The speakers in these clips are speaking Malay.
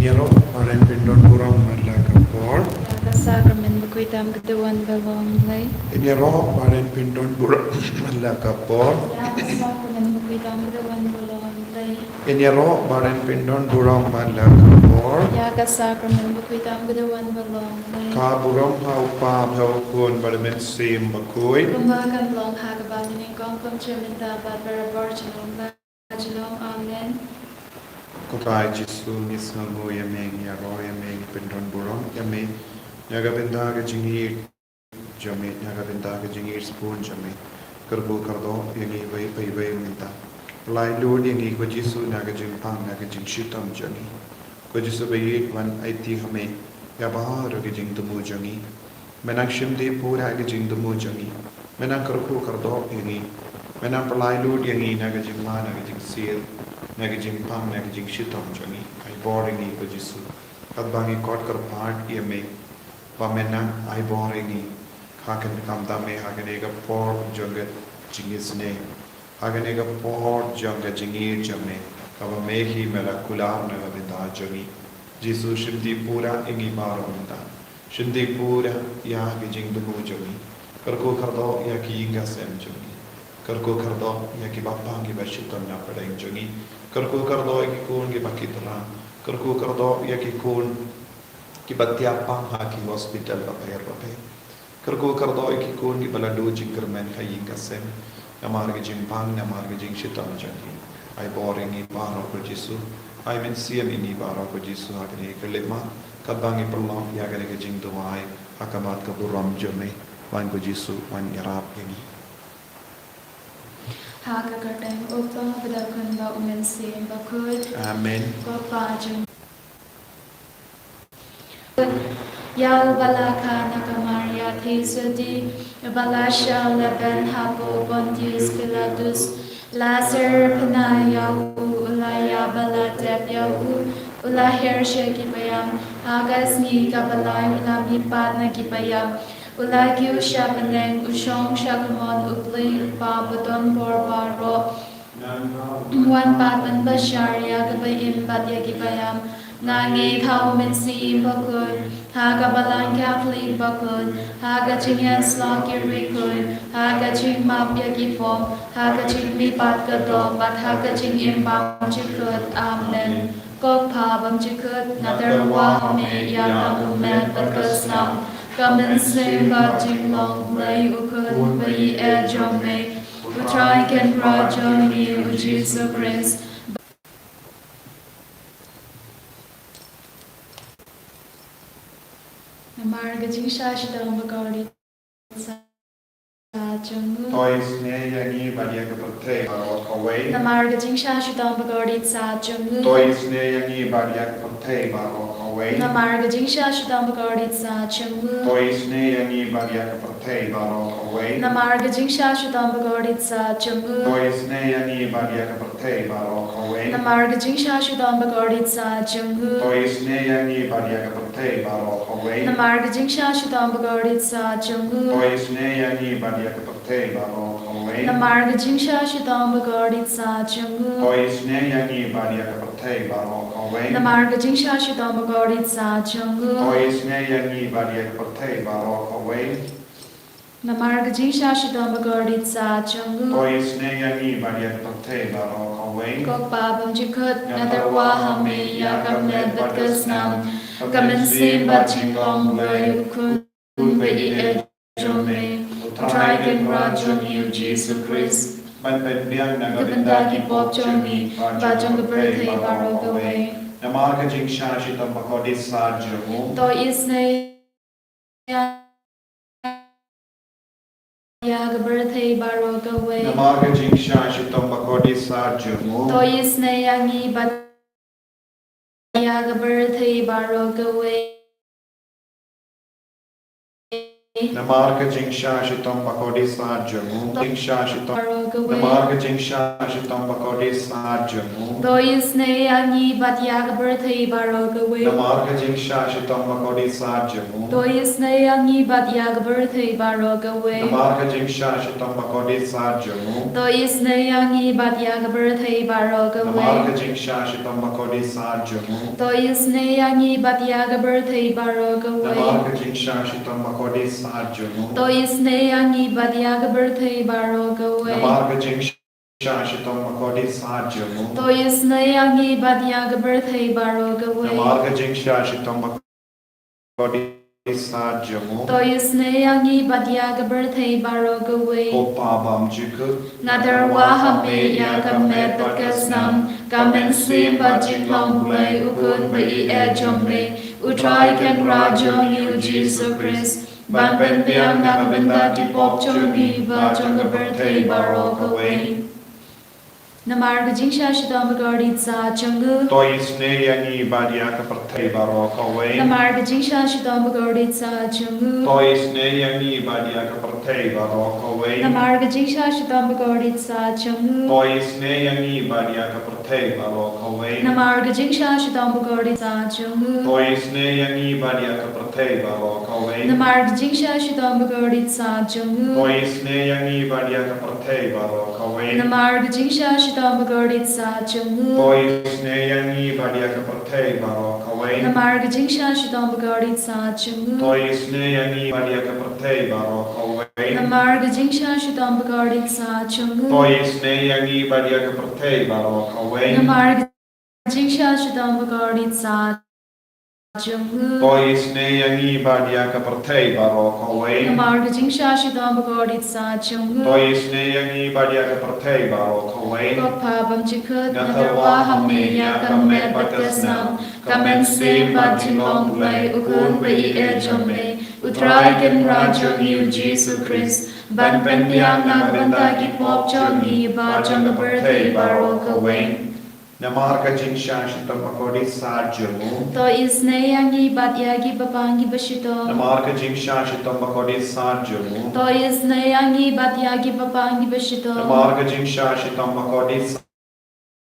Inyaro Paren Pindon Kurang Malakapor. Sacrament bequitam kedewan belong lay. Inyaro Paren Pindon Kurang Malakapor. Sacrament bequitam kedewan belong lay. Inyaro Paren Pindon Kurang Malakapor. Yaga sacrament bequitam kedewan belong lay. Kaburam Haupa Haukun Badamin Sim Bakui. Kumbakan belong hagabatin in kongkom cheminta bat beraborchalong lajilong amen. Kokai Jisu Nisnamu Yaming Yaro Yaming Pindon Buram Yaming Yagabinda Jingi Jami Yagabinda Jingi Spoon Jami Kerbu Kardo Yangi Vai Pai Vai Minta Lai Lord Yangi Kwajisu Nagajim Pang Nagajim Shitam Jami Kwajisu Bayi Wan Aiti Hame Yabaha Ragajing Dumu Jangi Menang Shimde Pura Agajing Dumu Jangi Menang Kerbu Kardo Yangi Menang Palai Lord Yangi Nagajim Ma Nagajim Seal Nagajing Pang Nagajing Shitam Jangi I boringi Kwajisu Kadbangi Kotkar Part Yame Pamena I boringi Hakan Kamdame Haganega Por Junga Jingisynei Haganega Por Junga Jingi Jame Kava Mehi Melakula Nagabinda Jangi Jisu Shimdi Pura Ingi Baramunda Shimdi Pura Yagajing Dumu Jangi Karko Kardo Yaki Gasem Jangi Karko Kardo Yaki Bapangi Bashitam Napadang Jangi Karko Kardo Yaki Kun Gibakitra Karko Kardo Yaki Kun Kibatiapang Haki Hospital Bapair Bape Karko Kardo Yaki Kun Gibalado Jingerman Hayi Gasem Namarga Jimpang Namarga Jing Shitam Jangi I boring in Baro Jisu I mean CM in Baro Jisu Hakani Kalima Kabangi Perlong Yaganega Jing Duai Hakamat Kaburam Jame Wan Jisu Wan Yarab Yagi Hagakartang Upa Vidakun Ba Umen Sim Bakud. Amen. Kopajum. Yal Balaka Nakamaria Tesudi Balasha Leben Hapo Pontius Pilatus Lazar Panayahu Ulaya Baladeb Yahu Ulahir Shekipayam Agasni Kabalai Ulamipat Nakipayam Ulagyu Shabaneng Ushong Shakamon Upli Upa Budon Borbaro Wan Patan Basharia Gabayim Badyagipayam Nangi Kaumin Si Bakun Haga Balan Catholic Bakun Haga Chinyan Slaki Rikun Haga Ching Mapyagifom Haga Ching Mipat Gado Bat Haga Ching Imbam Chikut Amen Kok Pabam Chikut Nadarwa Hame Yakam Umen Bakasnam Kamen Sim Bajing Long Lay Ukun Bayi Ejome Utrai Ken Rajoni Ujisu Chris Namarga Jing Shashidam Bagari Sajungu Toys ne yangi Badia Kapate Barok away Namarga Jing Shashidam Bagari Sajungu Toys ne yangi Badia Kapate Barok away Namarga Jing Shashidam Bagari Sajungu Toys ne yangi Badia Kapate Barok away Namarga Jing Shashidam Bagari Sajungu Toys ne yangi Badia Kapate Barok away Namarga Jing Shashidam Bagari Sajungu Toys ne yangi Badia Kapate Barok away Namarga Jing Shashidam Bagari Sajungu Toys ne yangi Badia Kapate Barok away Namarga Jing Shashidam Bagari Sajungu Toys ne yangi Badia Kapate Barok away Namarga Jing Shashidam Bagari Sajungu Toys ne yangi Badia Kapate Barok away Namarga Jing Shashidam Bagari Sajungu Toys ne yangi Badia Kapate Barok away Kok Babam Jikut Nadarwa Hame Yakam Ned Batkasnam Kamen Sim Bajing Long Lay Ukun Bayi Ejome Utrai Ken Rajoni Ujisu Chris Ban Pen Biang Gabandagi Bob Jomi Bajong Birthday Barok away Namarga Jing Shashitam Bakodi Sajamu To Isne Yaga Birthday Barok away Namarga Jing Shashitam Bakodi Sajamu To Isne Yangi Bat Yaga Birthday Barok away Namarka Jingsha Shitam Bakodi Sajamu, Jingsha Shitam, Namarka Jingsha Shitam Bakodi Sajamu, Doisne Angi Batyak birthday Barogaway, Namarka Jingsha Shitam Bakodi Sajamu, Doisne Angi Batyak birthday Barogaway, Namarka Jingsha Shitam Bakodi Sajamu, Doisne Angi Batyak birthday Barogaway, Namarka Jingsha Shitam Bakodi Sajamu, Doisne Angi Batyak birthday Barogaway, Namarka Jingsha Shitam Bakodi Sajamu, Doisne Angi Batyak birthday Barogaway, Namarka Jingsha Shitam Bakodi Sajamu, Doisne Angi Batyak birthday Barogaway, Namarka Jingsha Shitam Bakodi Sajamu, Doisne Angi Batyak birthday Barogaway, Opabam Jikut, Nadarwahame Yakamet Batkasnam, Kamen Sim Bajinglong-blei Ukun Bai Ejomle, Utrai Ken Rajong Yu Jesus Christ, Ban Ben Piang Nakabenda Kipop Chongi Bajong birthday Barogaway. Namarga Jingsha Shidam Bagadi Tsa Changu. Toisne Yangi Badiaka Partei Barokaway, Namarga Jingsha Shidam Bagadi Tsa Changu. Toisne Yangi Badiaka Partei Barokaway, Namarga Jingsha Shidam Bagadi Tsa Changu. Toisne Yangi Badiaka Partei Barokaway, Namarga Jingsha Shidam Bagadi Tsa Changu. Toisne Yangi Badiaka Partei Barokaway, Namarga Jingsha Shidam Bagadi Tsa Changu. Toisne Yangi Badiaka Partei Barokaway, Namarga Jingsha Shidam Bagadi Tsa Changu. Toisne Yangi Badiaka Partei Barokaway, Namarga Jingsha Shidam Bagadi Tsa Changu. Toisne Yangi Badiaka Partei Barokaway, Namarga Jingsha Shidam Bagadi Tsa Changu. Toisne Yangi Badiaka Partei Barokaway, Namarga Jingsha Shidam Bagadi Tsa Changu. Toisne Yangi Badiaka Partei Barokaway, Namarga Jingsha Shidam Bagadi Tsa Changu. Toisne Yangi Badiaka Partei Barokaway, Gopabam Chikut Nadarwa Hame Yakamet Batkasnam, Kamen Sim Bajinglong-blei Ukun Bai Ejomle, Utrai Ken Rajong Yu Jesus Christ, Ban Ben Piang Nakabenda Kipop Chongi Bajong birthday Barogaway. Namarka Jingsha Shitam Bakodi Sajamu, To isne Yangi Batyagi Bapangi Bashito. Namarka Jingsha Shitam Bakodi Sajamu, To isne Yangi Batyagi Bapangi Bashito. Namarka Jingsha Shitam Bakodi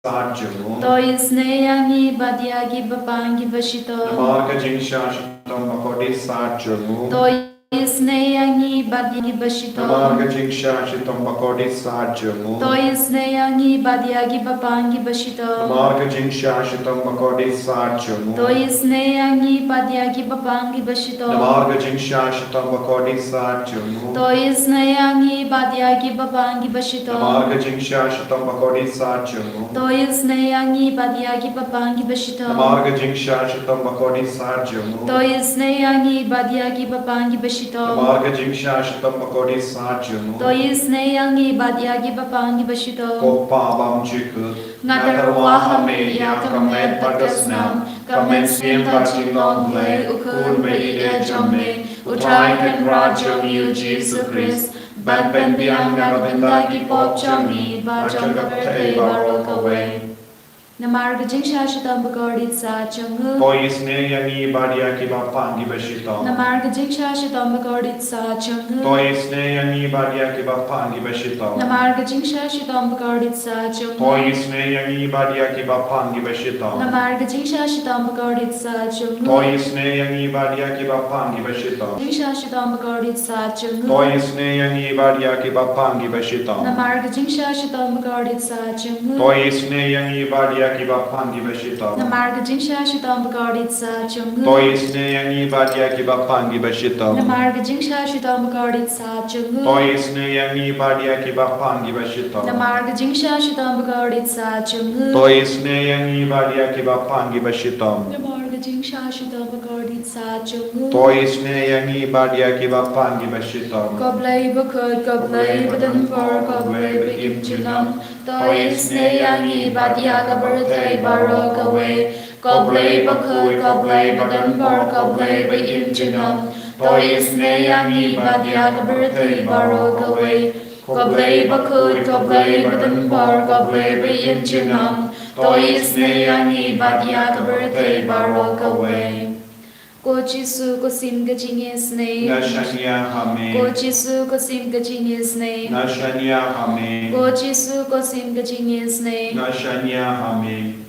Sajamu, To isne Yangi Batyagi Bapangi Bashito. Namarka Jingsha Shitam Bakodi Sajamu, To isne Yangi Batyagi Bashito. Namarka Jingsha Shitam Bakodi Sajamu, To isne Yangi Batyagi Bapangi Bashito. Namarka Jingsha Shitam Bakodi Sajamu, To isne Yangi Batyagi Bapangi Bashito. Namarka Jingsha Shitam Bakodi Sajamu, To isne Yangi Batyagi Bapangi Bashito. Namarka Jingsha Shitam Bakodi Sajamu, To isne Yangi Batyagi Bapangi Bashito. Namarka Jingsha Shitam Bakodi Sajamu, To isne Yangi Batyagi Bapangi Bashito. Namarka Jingsha Shitam Bakodi Sajamu, To isne Yangi Batyagi Bapangi Bashito. Opabam Jikut, Nadarwa Hame Yakamet Batkasnam, Kamen Sim Bajinglong-blei Ukun Bai Ejomle, Utrai Ken Rajong Yu Jesus Christ, Ban Ben Piang Nakabenda Kipop Chongi Bajong birthday Barogaway. Namarga Jingsha Shidam Bagadi Tsa Changu. Toisne Yangi Badiaki Bapangi Bashito, Namarga Jingsha Shidam Bagadi Tsa Changu. Toisne Yangi Badiaki Bapangi Bashito, Namarga Jingsha Shidam Bagadi Tsa Changu. Toisne Yangi Badiaki Bapangi Bashito, Namarga Jingsha Shidam Bagadi Tsa Changu. Toisne Yangi Badiaki Bapangi Bashito, Jingsha Shidam Bagadi Tsa Changu. Toisne Yangi Badiaki Bapangi Bashito, Namarga Jingsha Shidam Bagadi Tsa Changu. Toisne Yangi Badiaki Bapangi Bashito, Namarga Jingsha Shidam Bagadi Tsa Changu. Toisne Yangi Badiaki Bapangi Bashito, Namarga Jingsha Shidam Bagadi Tsa Changu. Toisne Yangi Badiaki Bapangi Bashito, Namarga Jingsha Shidam Bagadi Tsa Changu. Toisne Yangi Badiaki Bapangi Bashito, Namarga Jingsha Shidam Bagadi Tsa Changu. Toisne Yangi Badiaki Bapangi Bashito, Koblei Bakut, Koblei Badan For, Koblei Bakim Chinam, Toisne Yangi Badyaga Birthday Barogaway, Koblei Bakut, Koblei Badan For, Koblei Bakim Chinam, Toisne Yangi Badyaga Birthday Barogaway, Koblei Bakut, Koblei Badan For, Koblei Bakim Chinam, Toisne Yangi Badyaga Birthday Barogaway. Ko Jisu ko sim ga Jingisynei. Nashanya hame. Ko Jisu ko sim ga Jingisynei. Nashanya hame. Ko Jisu ko sim ga Jingisynei. Nashanya hame.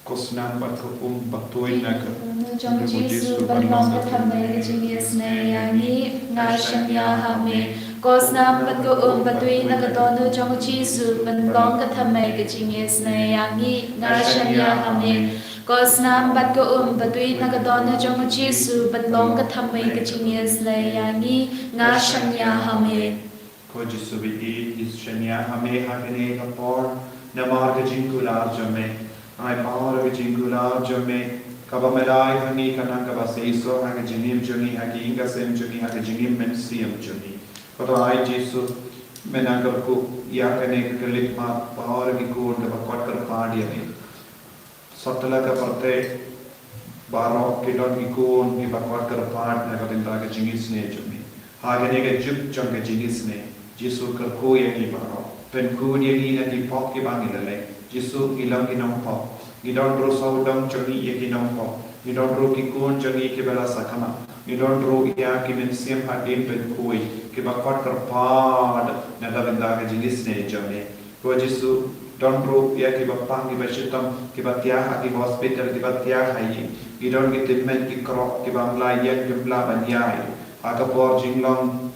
Kosnan batkupum baktuin naka. Trong Jisu ban long ka thamai ga Jingisynei yangi ngashanya hame. Kosnam bat ko batui na ka tonu trong Jisu ban long ka thamai ga Jingisynei yangi ngashanya hame. Kosnam bat ko batui na ka tonu trong Jisu ban long ka thamai ga Jingisynei yangi ngashanya hame. Ko Jisu bi is shanya hame hakane kapor namar ka jingular jame. Ai power of Jingula Jame, Kabamelai, Hani, Kanaka Seiso, Haka Jinim Juni, Haki Inga Sem Juni, Haka Jinim Mensium Juni. But I Jesus Menangaku, Yakane, Kalipma, Power of Ikur, the Bakwatka Pardiani. Sotalaka Pate, Baro, Kidon Ikun, Ibakwatka Part, Nakatindaga Jingisynei Jumi. Haganega Jup Junga Jingisynei, Jisu Karkoya Baro, Penkudia Nati Poki Bangilale. Jisu ilang inong po. Gidon ro saudang choni ye ginong po. Gidon ro kikun choni ke bela sakama. Gidon ro iya kimensiam hadim ben kui. Ke bakwat kerpad na davinda ke Jingisynei jame. Ko Jisu don ro iya ke bapang ke bashitam ke batia ke hospital ke batia hayi. Gidon ke timmen ke krok ke bangla yen jumla banyai. Aga por jinglong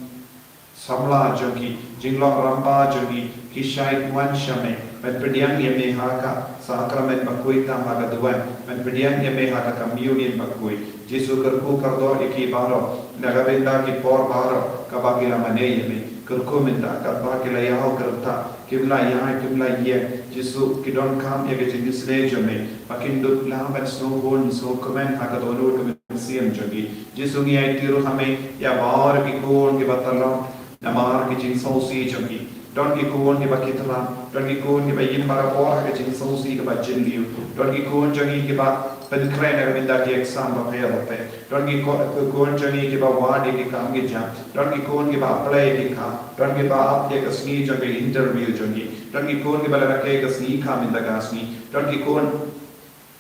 samla jogi jinglong ramba jogi kishai kuan shame. Men pediang yame haka sakramen bakui tam haga duan. Men pediang yame haka communion bakui. Jisu kerku kardo iki baro. Nagabenda ki por baro. Kabakila mane yame. Kerku minta kabakila yaho kerta. Kibla yaha kibla ye. Jisu kidon kam yage Jingisynei jame. Pakindu laban snow hon so komen haka dolu komen siam jogi. Jisu ngiyai tiru hame ya bar ki kon ki batalong. Namar ki Jingisynei jogi. Don't get go on the Bakitram, don't get go on the Bayimbara or a Jingisynei si about Jinliu, don't get go on Johnny Giba, Pencraner in that exam of Herope, don't get go on Johnny Giba Wadi Kamgija, don't get go on Giba play Gika, don't give up take a sneeze of the interview Johnny, don't get go on Giba Cake a sneak come in the gasni, don't get go on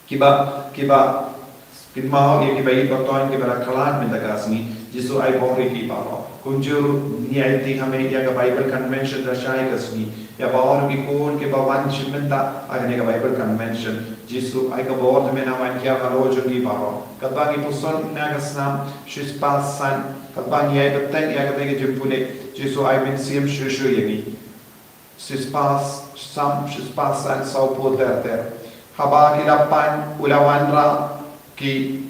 Kiba Pinmao Yakiba Toin Giba Kalan in the gasni, Jisu I bought Kiba. Kunjur ni aiti hame ya ka Bible convention rashai kasni ya bahor ki kon ke bawan shimenta agane ka Bible convention Jisu ai ka bahor me na wan kya halo jogi baro kabangi puson na kasnam shispasan kabangi ai betten ya ka tege jimpule Jisu ai bin sim shushu yegi shispasan sau poter haba ki lapan ulawanra ki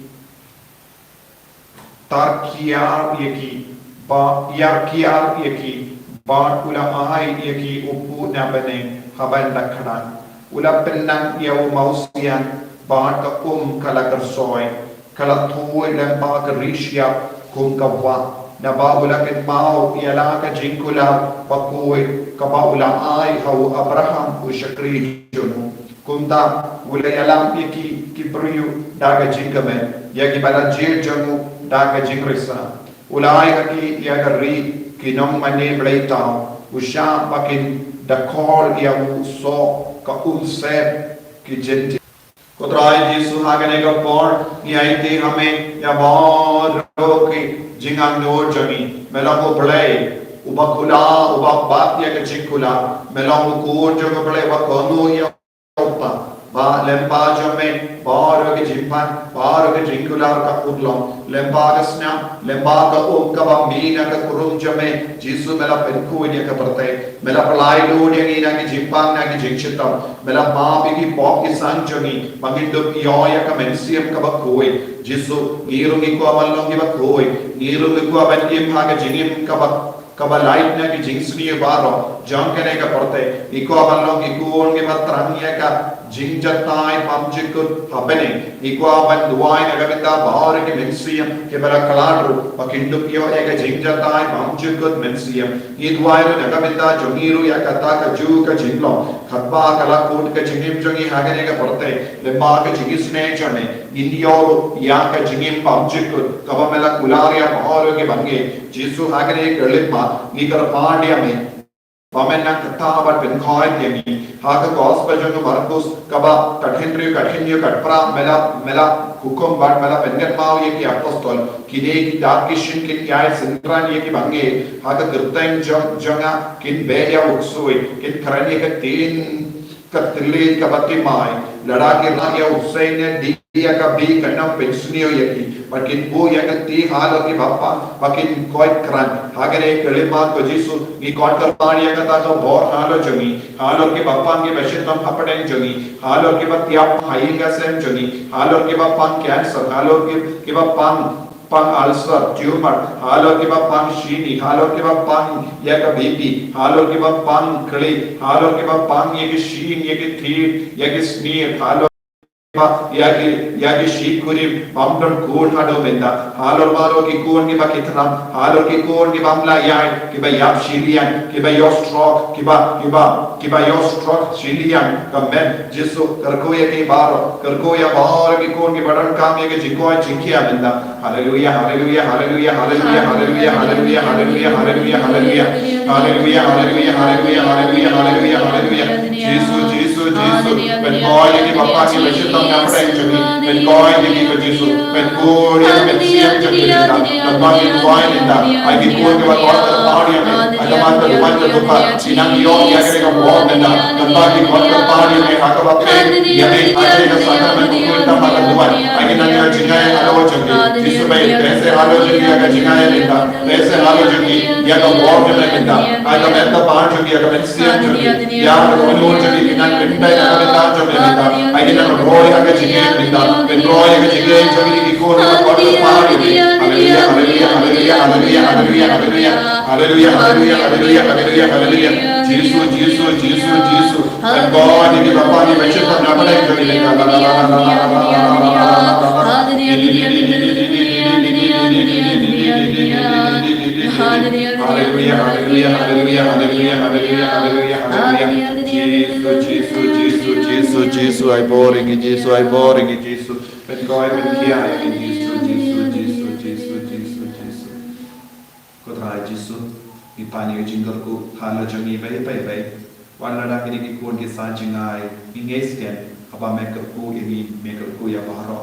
tarkiar yeki ba yarkiar yeki ba ula ahai yeki upu na bane haban dakhanan ula pennan yau mausian ba ka kala kersoy kala thuoi dan ba ka rishya kum ka wa na ba ula ket mau yala ka jinkula pakoi ka ba ula ai hau Abraham ushakri junu kumta ula yalam yeki kibriyu daga jingamen yaki bala jil janu daga jingrisa ulai kaki ya gari kinong mane blaitao usha bakin the call ya so ka unse ki jenti kodrai Jisu hagane ka por ni aite hame ya bor roki jingang no jami melamo blai ubakula ubak ya ka jikula melamo ko jogo blai wa kono ya opa ba lempa jame baro ke jimpan baro ke jingular ka udlom lempa ka snam lempa ka ka bambina ka kurum jame Jisu mela penku ni ka perte mela palai lo ni na ki jimpan na ki jingchitam mela ma bi ki pop ki sang jami mangindo yoya ka mensiam ka bakoi Jisu ngiru ni ko amalong ki bakoi ngiru ni ko aban ki bhaga jingim ka light na ki Jingisynei baro jankane ka perte iko amalong ki kuon ki matranya ka Jingjatai pamjikut habene ikwa banduai nagabita bahar ke mensiam ke bara kaladru pakindu pio ega jingjatai pamjikut mensiam idwai nagabita jongiru ya kata ka ju ka jinglo khatba kala kut ka jingim jongi hagane ka porte lemba ka Jingisynei jane indiyo ya ka jingim pamjikut kabamela kularia bahar ke bange Jisu hagane ke lemba ni kar paandya me Pamena katabat ben koi tiami. Haga gospel jongo Markus kaba kathenrio katpra mela hukum bat mela pengen mau ye ki apostol kine ki darkishin kin kya sentran ye ki bange haga gerteng jonga kin beya uksui kin karani ke tin katili kabati mai lada ke na ya usaine dia ka bi kanam pensnio ye ki pakin bu ya ka ti halo ki bappa pakin koi kran hagare kelima ko jisu ni kon kar pani ya ka ta ko bor halo jogi halo ke bappa ke beshitam apden jogi halo ke bap ya hai ga sem jogi halo ke bappa cancer halo ke bappa pang ulcer tumor halo ke bappa shini halo ke bappa ya ka bp halo ke bappa kali halo ke bappa ye ke shin ye ke thi ye ke sneer halo yagi shikurim bamdon koon hado benda halor malo ki koon ki ba kitna halor ki koon ki bamla yai ki ba yap shilian ki ba yostrok ki ba yostrok shilian kamen jisu karkoya ki baro karkoya baro ki koon ki badan kam ye ki jikoy jinkiya benda hallelujah hallelujah hallelujah hallelujah hallelujah hallelujah hallelujah hallelujah hallelujah hallelujah hallelujah hallelujah hallelujah hallelujah hallelujah jisu ben koy ki bappa ki beshita when God gave you Jesus, when God gave you the body and wine in that, I can go to a God the body of it, I demand the one to look at, in a York, getting a warm in that, the body, what the body may have a pain, Yami, I take a sacrament to put them on the one, I can under Jingai halogen, disobey, there's a halogen, Jingai in that, there's a halogen, yet a warm in that, I command the barge of the Agamencian, Yam, the Lord, in that, I can have a roy, I get when Roy is again joining the court of the party. Hallelujah, hallelujah, hallelujah, hallelujah, hallelujah, hallelujah, hallelujah, hallelujah, hallelujah, hallelujah. Jesus. And God, if you are upon the worship of Namadan, hallelujah, hallelujah, hallelujah, hallelujah, hallelujah. Jesus, I boring in Jesus. When God will hear in Jesus. Kodrai Jesus, Ipani Jingle, Hala Jami, Bay, one Ladakini Kun ki Sanjingai, Ingesken, Haba Maker Ku in Maker Kuya Baharo,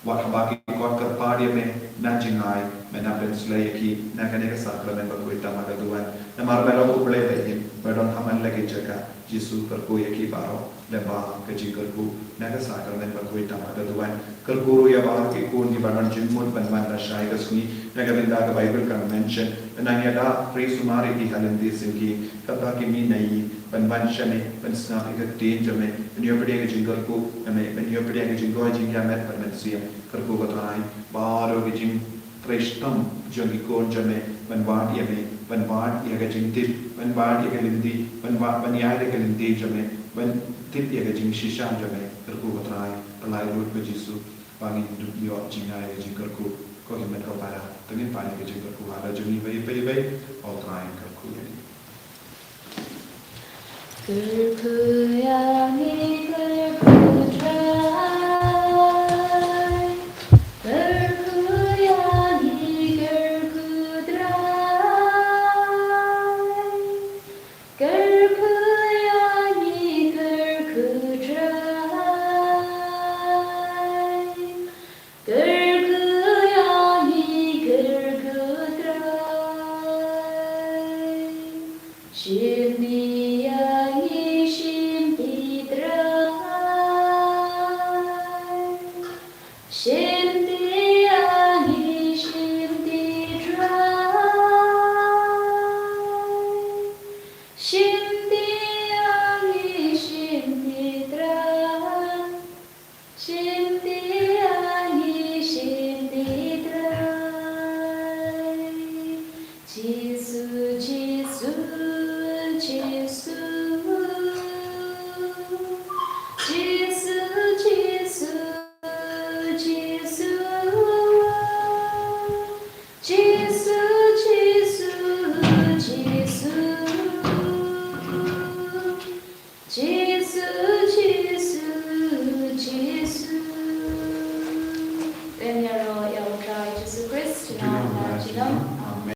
what Habaki Korker Party me, Najingai, Menapen Slayaki, Nakaneka Sacrament of Kuita Magaduan, the Marbella play by him, but on Haman Legachaka, Jisu Kerkuyaki Baro, Leba, Kajikerku, Nagasacrament of Kuita Magaduan, Kerkuru Yabaki Kun, Ibadan Jimut, Banmanda Shaigasni, Nagavinda Bible Convention, and Nayada, Praise Sumari Halendis in Ki, Kapaki Minai, Banbanshane, Bansnapika Dangerme, when you're pretty Jingerku, and when you're pretty Jingo Jingamet, Permensia, Kerkuvatrai, Baro Vijim, Preshtam, Jangikon Jame, when Bad Yame, when Bad Yagajinti, when Bad Yagalindi, when Yagalinti Jame, when Tip Yagajin Shishan Jame, Kerkuvatrai, Palai Root Vajisu, Bangin York Jingai Jingerku, Kohiman Kapara, Tangin Pani Jingerku, Hala Jami, Bay, all trying Kerku. Kerkuyani kerkudrai, kerkuyani kerkudrai, kerkuyani kerkudrai, kerkuyani kerkudrai, Shimni. She